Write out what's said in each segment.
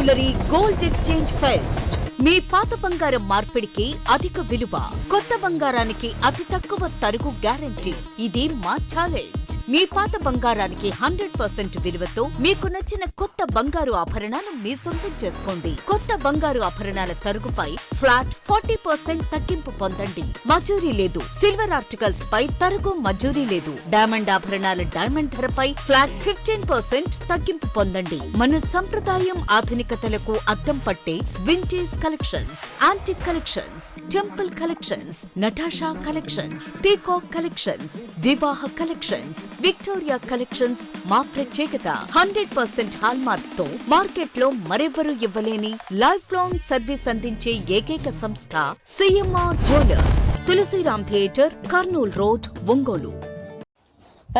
Jewellery gold exchange fest. మీ పాత బంగారం మార్పిడికి అధిక విలువ, కొత్త బంగారానికి అతి తక్కువ తరుగు గ్యారంటీ. ఇది మా ఛాలెంజ్. మీ పాత బంగారానికి 100% విలువతో మీకు నచ్చిన కొత్త బంగారు ఆభరణాలు మీ సొంతం చేసుకోండి. కొత్త బంగారు ఆభరణాల తరుగుపై ఫ్లాట్ 40% తగ్గింపు పొందండి. మజూరీ లేదు. సిల్వర్ ఆర్టికల్స్ పై తరుగు మజూరీ లేదు. డైమండ్ ఆభరణాల డైమండ్ ధరపై ఫ్లాట్ 15% తగ్గింపు పొందండి. మన సంప్రదాయం ఆధునికతలకు అద్దం పట్టే vintage collections, antique collections, temple collections, Natasha collections, peacock collections, వివాహ కలెక్షన్స్, విక్టోరియా కలెక్షన్స్ మా ప్రత్యేకత. 100% హాల్మార్క్ తో మార్కెట్ లో మరెవరూ ఇవ్వలేని లైఫ్ లాంగ్ సర్వీస్ అందించే ఏకైక సంస్థ CMR jewellers, Tulsiram theatre, Kurnool road, Ongole.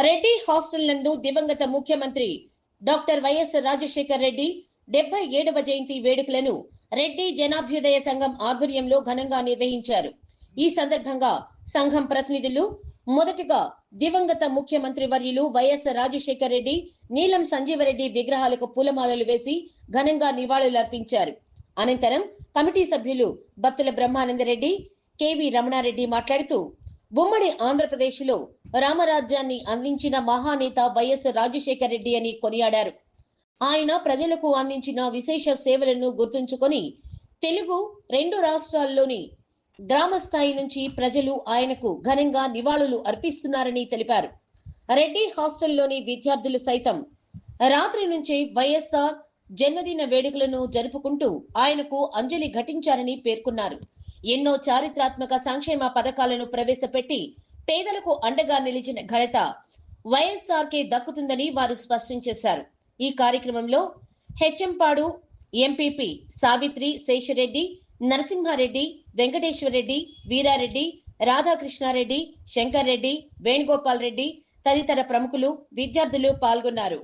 Reddy hostel నందు దివంగత ముఖ్యమంత్రి డాక్టర్ వైఎస్ రాజశేఖర్ రెడ్డి 77వ జయంతి వేడుకలను రెడ్డి జనాభ్యుదయ సంఘం ఆధ్వర్యంలో ఘనంగా నిర్వహించారు. ఈ సందర్భంగా సంఘం ప్రతినిధులు మొదటగా దివంగత ముఖ్యమంత్రి వర్యులు వైఎస్ రాజశేఖర్ రెడ్డి, నీలం సంజీవరెడ్డి విగ్రహాలకు పూలమాలలు వేసి ఘనంగా నివాళులర్పించారు. అనంతరం కమిటీ సభ్యులు బత్తుల బ్రహ్మానందరెడ్డి, కెవి రమణారెడ్డి మాట్లాడుతూ ఉమ్మడి ఆంధ్రప్రదేశ్ లో రామరాజ్యాన్ని అందించిన మహానేత వైఎస్ రాజశేఖర్ రెడ్డి అని కొనియాడారు. ఆయన ప్రజలకు అందించిన విశేష సేవలను గుర్తుంచుకొని తెలుగు 2 రాష్ట్రాల్లోని గ్రామ స్థాయి నుంచి ప్రజలు ఆయనకు ఘనంగా నివాళులు అర్పిస్తున్నారని తెలిపారు. రెడ్డి హాస్టల్లోని విద్యార్థులు సైతం రాత్రి నుంచే వైఎస్ఆర్ జన్మదిన వేడుకలను జరుపుకుంటూ ఆయనకు అంజలి ఘటించారని పేర్కొన్నారు. ఎన్నో చారిత్రాత్మక సంక్షేమ పథకాలను ప్రవేశపెట్టి పేదలకు అండగా నిలిచిన ఘనత వైఎస్ఆర్కే దక్కుతుందని వారు స్పష్టం చేశారు. ఈ కార్యక్రమంలో హెచ్ఎంపాడు ఎంపీపీ సావిత్రి శేషరెడ్డి, నరసింహారెడ్డి, వెంకటేశ్వరరెడ్డి, వీరారెడ్డి, రాధాకృష్ణారెడ్డి, శంకర్ రెడ్డి, వేణుగోపాల్ రెడ్డి తదితర ప్రముఖులు, విద్యార్థులు పాల్గొన్నారు.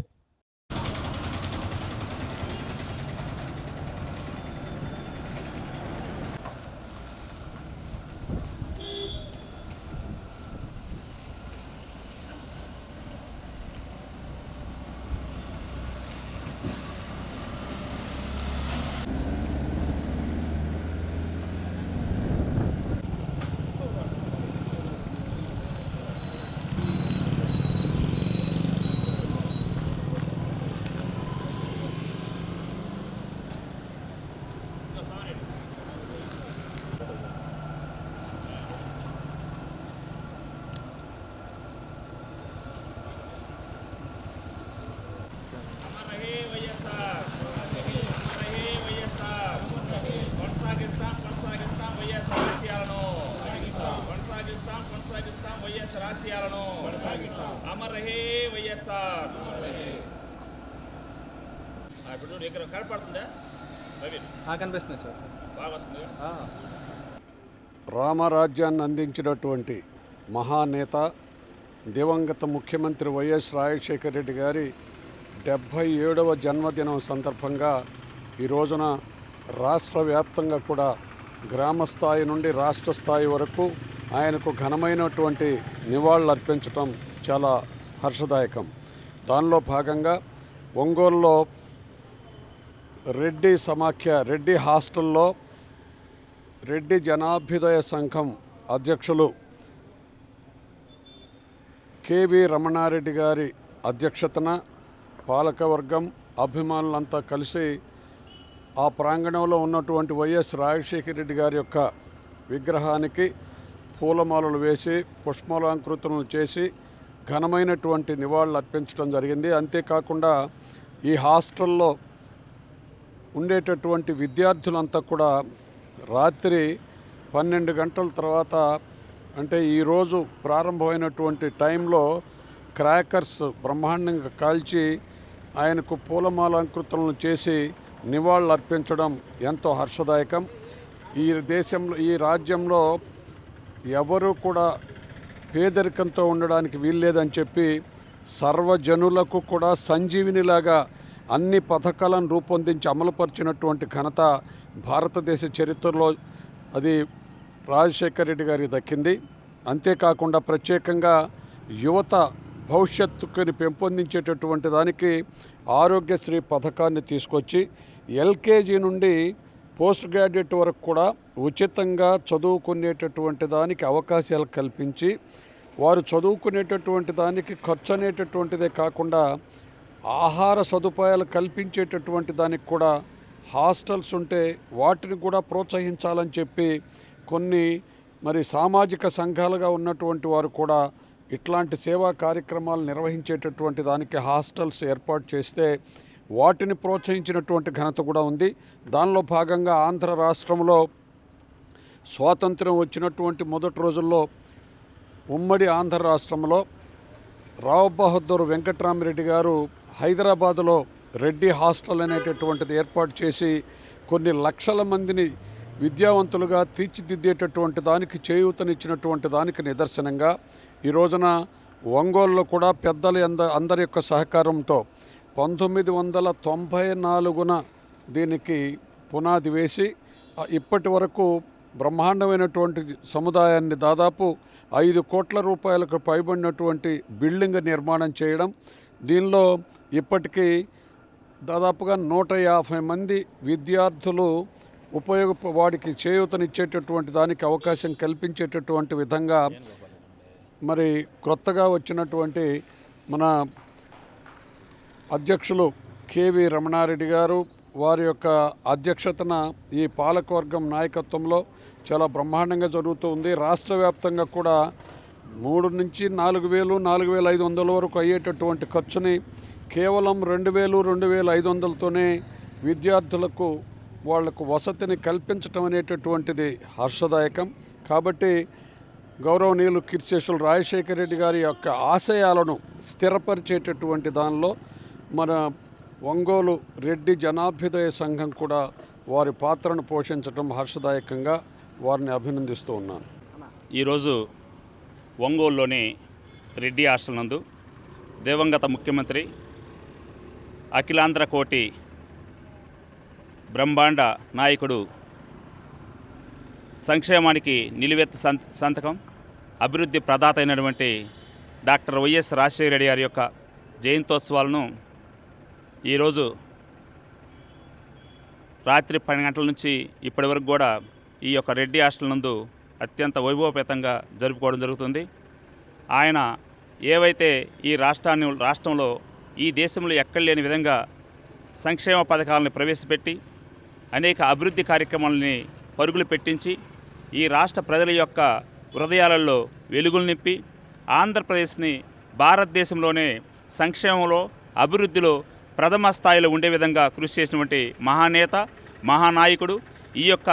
రామరాజ్యాన్ని అందించినటువంటి మహానేత దివంగత ముఖ్యమంత్రి వైఎస్ రాజశేఖర రెడ్డి గారి 77వ జన్మదినం సందర్భంగా ఈ రోజున రాష్ట్ర వ్యాప్తంగా కూడా గ్రామ స్థాయి నుండి రాష్ట్ర స్థాయి వరకు ఆయనకు ఘనమైనటువంటి నివాళులు అర్పించడం చాలా హర్షదాయకం. దానిలో భాగంగా ఒంగోలులో రెడ్డి సమాఖ్య రెడ్డి హాస్టల్లో రెడ్డి జనాభ్యుదయ సంఘం అధ్యక్షులు కెవి రమణారెడ్డి గారి అధ్యక్షతన పాలకవర్గం అభిమానులంతా కలిసి ఆ ప్రాంగణంలో ఉన్నటువంటి వైఎస్ రాజశేఖర రెడ్డి గారి యొక్క విగ్రహానికి పూలమాలలు వేసి పుష్పాలంకృతులను చేసి ఘనమైనటువంటి నివాళులు అర్పించడం జరిగింది. అంతేకాకుండా ఈ హాస్టల్లో ఉండేటటువంటి విద్యార్థులంతా కూడా రాత్రి 12 గంటల తర్వాత అంటే ఈరోజు ప్రారంభమైనటువంటి టైంలో క్రాకర్స్ బ్రహ్మాండంగా కాల్చి ఆయనకు పూలమాలంకృతులను చేసి నివాళులు అర్పించడం ఎంతో హర్షదాయకం. ఈ రాజ్యంలో ఎవరు కూడా పేదరికంతో ఉండడానికి వీల్లేదని చెప్పి సర్వజనులకు కూడా సంజీవినిలాగా అన్ని పథకాలను రూపొందించి అమలుపరిచినటువంటి ఘనత భారతదేశ చరిత్రలో అది రాజశేఖర రెడ్డి గారికి దక్కింది. అంతేకాకుండా ప్రత్యేకంగా యువత భవిష్యత్తుని పెంపొందించేటటువంటి దానికి ఆరోగ్యశ్రీ పథకాన్ని తీసుకొచ్చి ఎల్కేజీ నుండి పోస్ట్ గ్రాడ్యుయేట్ వరకు కూడా ఉచితంగా చదువుకునేటటువంటి దానికి అవకాశాలు కల్పించి వారు చదువుకునేటటువంటి దానికి ఖర్చు అనేటటువంటిదే కాకుండా ఆహార సదుపాయాలు కల్పించేటటువంటి దానికి కూడా హాస్టల్స్ ఉంటే వాటిని కూడా ప్రోత్సహించాలని చెప్పి కొన్ని మరి సామాజిక సంఘాలుగా ఉన్నటువంటి వారు కూడా ఇట్లాంటి సేవా కార్యక్రమాలు నిర్వహించేటటువంటి దానికి హాస్టల్స్ ఏర్పాటు చేస్తే వాటిని ప్రోత్సహించినటువంటి ఘనత కూడా ఉంది. దానిలో భాగంగా ఆంధ్ర రాష్ట్రంలో స్వాతంత్రం వచ్చినటువంటి మొదటి రోజుల్లో ఉమ్మడి ఆంధ్ర రాష్ట్రంలో రావ్ బహదూర్ వెంకట్రామరెడ్డి గారు హైదరాబాదులో రెడ్డి హాస్టల్ అనేటటువంటిది ఏర్పాటు చేసి కొన్ని లక్షల మందిని విద్యావంతులుగా తీర్చిదిద్దేటటువంటి దానికి చేయూతనిచ్చినటువంటి దానికి నిదర్శనంగా ఈ రోజున ఒంగోలులో కూడా పెద్దలు అందరి యొక్క సహకారంతో 1994న దీనికి పునాది వేసి ఇప్పటి వరకు బ్రహ్మాండమైనటువంటి సముదాయాన్ని దాదాపు 5 కోట్ల రూపాయలకు పైబడినటువంటి బిల్డింగ్ నిర్మాణం చేయడం, దీనిలో ఇప్పటికీ దాదాపుగా 150 మంది విద్యార్థులు వాడికి చేయూతనిచ్చేటటువంటి దానికి అవకాశం కల్పించేటటువంటి విధంగా మరి క్రొత్తగా వచ్చినటువంటి మన అధ్యక్షులు కేవి రమణారెడ్డి గారు వారి యొక్క అధ్యక్షతన ఈ పాలకవర్గం నాయకత్వంలో చాలా బ్రహ్మాండంగా జరుగుతుంది. రాష్ట్ర వ్యాప్తంగా కూడా 3 నుంచి 4,000, 4,500 వరకు అయ్యేటటువంటి ఖర్చుని కేవలం 2,000, 2,500తోనే విద్యార్థులకు వాళ్లకు వసతిని కల్పించటం అనేటటువంటిది హర్షదాయకం. కాబట్టి గౌరవనీయులు కీర్తిశేషులు రాజశేఖర రెడ్డి గారి యొక్క ఆశయాలను స్థిరపరిచేటటువంటి దానిలో మన ఒంగోలు రెడ్డి జనాభ్యుదయ సంఘం కూడా వారి పాత్రను పోషించడం హర్షదాయకంగా వారిని అభినందిస్తూ ఉన్నాను. ఈరోజు ఒంగోలులోని రెడ్డి హాస్టల్ నందు దివంగత ముఖ్యమంత్రి అఖిలాంధ్ర కోటి బ్రహ్మాండ నాయకుడు సంక్షేమానికి నిలువెత్తు సంతకం అభివృద్ధి ప్రదాత అయినటువంటి డాక్టర్ వైఎస్ రాజశేఖర రెడ్డి గారి యొక్క జయంతోత్సవాలను ఈరోజు రాత్రి 12 గంటల నుంచి ఇప్పటి వరకు కూడా ఈ యొక్క రెడ్డి హాస్టల్ నందు అత్యంత వైభవపేతంగా జరుపుకోవడం జరుగుతుంది. ఆయన ఏవైతే ఈ రాష్ట్రంలో ఈ దేశంలో ఎక్కడ లేని విధంగా సంక్షేమ పథకాలను ప్రవేశపెట్టి అనేక అభివృద్ధి కార్యక్రమాలని పరుగులు పెట్టించి ఈ రాష్ట్ర ప్రజల యొక్క హృదయాలలో వెలుగులు నింపి ఆంధ్రప్రదేశ్ని భారతదేశంలోనే సంక్షేమంలో అభివృద్ధిలో ప్రథమ స్థాయిలో ఉండే విధంగా కృషి చేసినటువంటి మహానేత మహానాయకుడు. ఈ యొక్క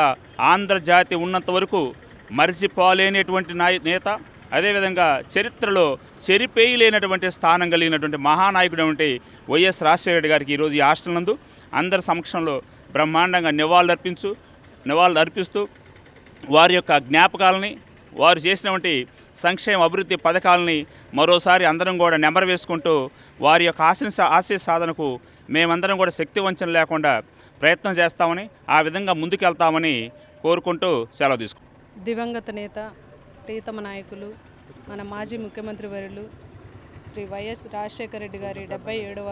ఆంధ్రజాతి ఉన్నంత వరకు మరిచిపోలేనటువంటి నేత, అదేవిధంగా చరిత్రలో చెరిపేయలేనటువంటి స్థానం కలిగినటువంటి మహానాయకుడు అంటే వైఎస్ రాజశేఖర రెడ్డి గారికి ఈరోజు ఈ హాస్టల్ నందు అందరి సమక్షంలో బ్రహ్మాండంగా నివాళులు అర్పిస్తూ వారి యొక్క జ్ఞాపకాలని, వారు చేసినటువంటి సంక్షేమ అభివృద్ధి పథకాలని మరోసారి అందరం కూడా నెమరు వేసుకుంటూ వారి యొక్క ఆశయ సాధనకు మేమందరం కూడా శక్తి వంచన లేకుండా ప్రయత్నం చేస్తామని, ఆ విధంగా ముందుకెళ్తామని కోరుకుంటూ సెలవు తీసుకుంటాం. దివంగత నేత, ప్రీతమ నాయకులు, మన మాజీ ముఖ్యమంత్రి వర్యులు శ్రీ వైఎస్ రాజశేఖర రెడ్డి గారి 77వ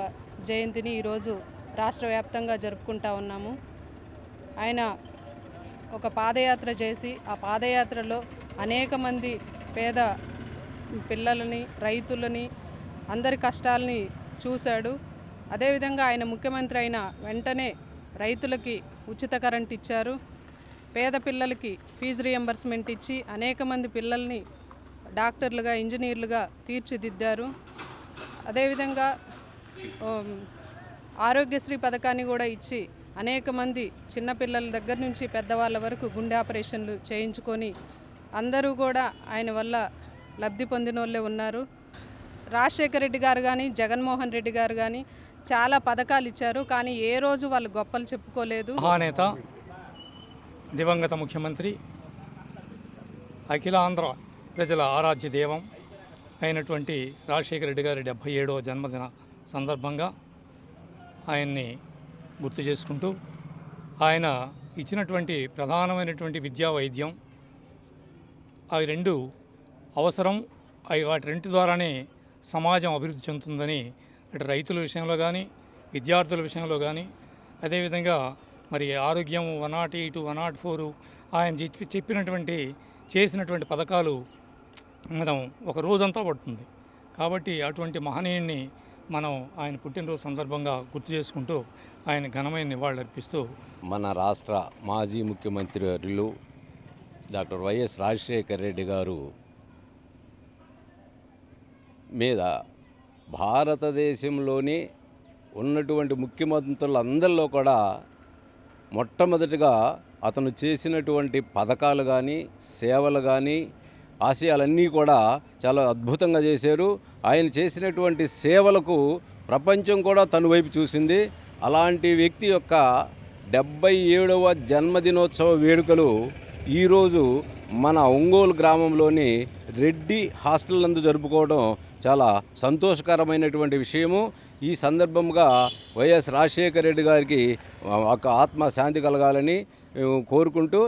జయంతిని ఈరోజు రాష్ట్ర వ్యాప్తంగా జరుపుకుంటా ఉన్నాము. ఆయన ఒక పాదయాత్ర చేసి ఆ పాదయాత్రలో అనేక మంది పేద పిల్లలని, రైతులని, అందరి కష్టాలని చూశాడు. అదేవిధంగా ఆయన ముఖ్యమంత్రి అయిన వెంటనే రైతులకి ఉచిత కరెంట్ ఇచ్చారు. పేద పిల్లలకి ఫీజు రియంబర్స్మెంట్ ఇచ్చి అనేక మంది పిల్లల్ని డాక్టర్లుగా, ఇంజనీర్లుగా తీర్చిదిద్దారు. అదేవిధంగా ఆరోగ్యశ్రీ పథకాన్ని కూడా ఇచ్చి అనేక మంది చిన్నపిల్లల దగ్గర నుంచి పెద్దవాళ్ళ వరకు గుండె ఆపరేషన్లు చేయించుకొని అందరూ కూడా ఆయన వల్ల లబ్ధి పొందిన వాళ్ళే ఉన్నారు. రాజశేఖర రెడ్డి గారు కానీ, జగన్మోహన్ రెడ్డి గారు కానీ చాలా పథకాలు ఇచ్చారు, కానీ ఏ రోజు వాళ్ళు గొప్పలు చెప్పుకోలేదు. మహానేత, దివంగత ముఖ్యమంత్రి, అఖిలాంధ్ర ప్రజల ఆరాధ్య దైవం అయినటువంటి రాజశేఖర రెడ్డి గారి 77వ జన్మదిన సందర్భంగా ఆయన్ని గుర్తు చేసుకుంటూ ఆయన ఇచ్చినటువంటి ప్రధానమైనటువంటి విద్యా, వైద్యం అవి రెండు అవసరం. వాటి రెండు ద్వారానే సమాజం అభివృద్ధి చెందుతుందని అటు రైతుల విషయంలో కానీ, విద్యార్థుల విషయంలో కానీ, అదేవిధంగా మరి ఆరోగ్యం 108, 104 ఆయన చెప్పినటువంటి చేసినటువంటి పథకాలు మనం ఒక రోజంతా పడుతుంది. కాబట్టి అటువంటి మహనీయుడిని మనం ఆయన పుట్టినరోజు సందర్భంగా గుర్తు చేసుకుంటూ ఆయన ఘనమైన నివాళులర్పిస్తూ మన రాష్ట్ర మాజీ ముఖ్యమంత్రి వర్యులు డాక్టర్ వైఎస్ రాజశేఖర రెడ్డి గారు మీద భారతదేశంలోని ఉన్నటువంటి ముఖ్యమంత్రులందరిలో కూడా మొట్టమొదటిగా అతను చేసినటువంటి పథకాలు కానీ సేవలు కానీ ఆశయాలన్నీ కూడా చాలా అద్భుతంగా చేశారు. ఆయన చేసినటువంటి సేవలకు ప్రపంచం కూడా తన వైపు చూసింది. అలాంటి వ్యక్తి యొక్క 77వ జన్మదినోత్సవ వేడుకలు ఈరోజు మన ఒంగోలు గ్రామంలోని రెడ్డి హాస్టల్ నందు జరుపుకోవడం చాలా సంతోషకరమైనటువంటి విషయము. ఈ సందర్భంగా వైఎస్ రాజశేఖర రెడ్డి గారికి ఒక ఆత్మ శాంతి కలగాలని కోరుకుంటూ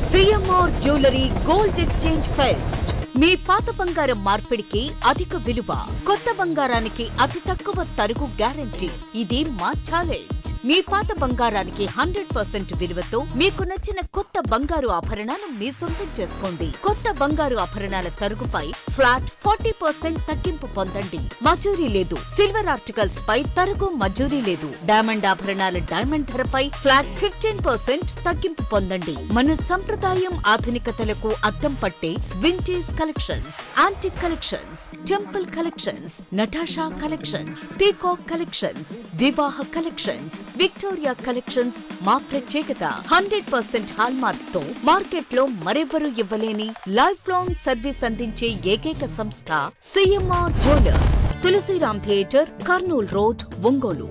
CMR jewellery gold exchange fest. మీ పాత బంగారం మార్పిడికి అధిక విలువ, కొత్త బంగారానికి అతి తక్కువ తరుగు గ్యారంటీ. ఇది మా ఛాలెంజ్. మీ పాత బంగారానికి 100% విలువతో మీకు నచ్చిన కొత్త బంగారు ఆభరణాలు మీ సొంతం చేసుకోండి. కొత్త బంగారు ఆభరణాల తరుగుపై ఫ్లాట్ 40% తగ్గింపు పొందండి. మజూరీ లేదు. సిల్వర్ ఆర్టికల్స్ పై తరుగు మజూరీ లేదు. డైమండ్ ఆభరణాల డైమండ్ ధరపై ఫ్లాట్ 15% తగ్గింపు పొందండి. మన సంప్రదాయం ఆధునికతలకు అద్దం పట్టే vintage collections, antique collections, temple collections, Natasha collections, peacock collections, వివాహ కలెక్షన్స్, విక్టోరియా కలెక్షన్స్ మా ప్రత్యేకత. 100% హాల్మార్క్ తో మార్కెట్ లో మరెవరూ ఇవ్వలేని లైఫ్ లాంగ్ సర్వీస్ అందించే ఏకైక సంస్థ CMR jewellers. Tulsiram theatre, Kurnool road, Ongole.